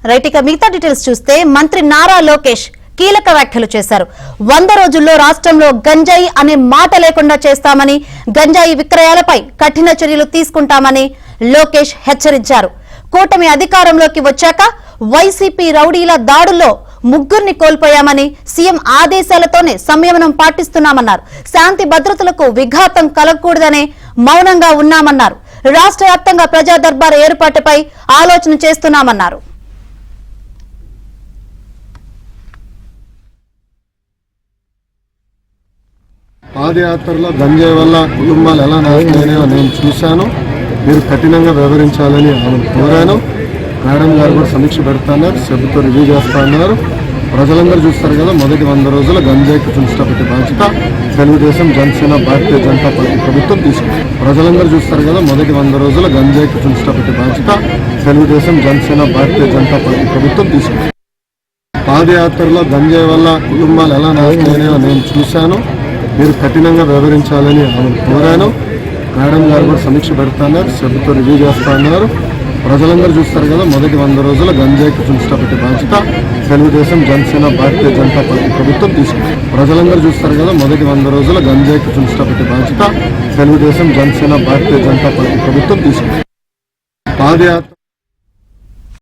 Right, ఇక మిగతా details చూస్తే మంత్రి నారా లోకేష్ కీలక వ్యాఖ్యలు చేశారు. 100 రోజుల్లో రాష్ట్రంలో గంజాయి అనే మాట లేకుండా చేస్తామని, గంజాయి విక్రయాలపై కఠిన చర్యలు తీసుకుంటామని లోకేష్ హెచ్చరించారు. కూటమి అధికారంలోకి వచ్చాక వైసీపీ రౌడీల దాడుల్లో 3 కోల్పోయామని, సీఎం ఆదేశాలతోనే సంయమనం పాటిస్తున్నామన్నారు. శాంతి భద్రతలకు విఘాతం కలగకూడదనే మౌనంగా ఉన్నామన్నారు. రాష్ట్ర వ్యాప్తంగా ప్రజా దర్బార్ ఏర్పాటుపై ఆలోచన చేస్తున్నామన్నారు. పాదయాత్రలో గంజాయి వల్ల కుటుంబాలు ఎలా నాశనమైనాయో నేను చూశాను. మీరు కఠినంగా వ్యవహరించాలని ఆమె కోరాను. మేడం గారు కూడా సమీక్ష పెడతాన్నారు, సభ్యుతో రివ్యూ చేస్తా అన్నారు. ప్రజలందరూ చూస్తారు కదా, మొదటి 100 రోజుల గంజాయికి తులసిట పెట్టే బాధ్యత తెలుగుదేశం, జనసేన, భారతీయ జనతా పార్టీ ప్రభుత్వం తీసుకుంది. ప్రజలందరూ చూస్తారు కదా, మొదటి 100 రోజుల గంజాయికి తులసిట పెట్టే బాధ్యత తెలుగుదేశం, జనసేన, భారతీయ జనతా పార్టీ ప్రభుత్వం తీసుకుంది. పాదయాత్రలో గంజాయి వల్ల కుటుంబాలు ఎలా నాశనమైనాయో నేను చూశాను. మీరు కఠినంగా వ్యవహరించాలని ఆమె కోరాను. మేడం గారు కూడా సమీక్ష పెడతాన్నారు, సభ్యుతో రివ్యూ చేస్తా అన్నారు. ప్రజలందరూ చూస్తారు కదా, మొదటి 100 రోజుల గంజాయికి తులసిట పెట్టే బాధ్యత తెలుగుదేశం, జనసేన, భారతీయ జనతా పార్టీ ప్రభుత్వం తీసుకుంది. ప్రజలందరూ చూస్తారు కదా, మొదటి 100 రోజుల గంజాయికి తులసిట పెట్టే బాధ్యత తెలుగుదేశం, జనసేన, భారతీయ జనతా పార్టీ ప్రభుత్వం తీసుకుంది. పాదయాత్ర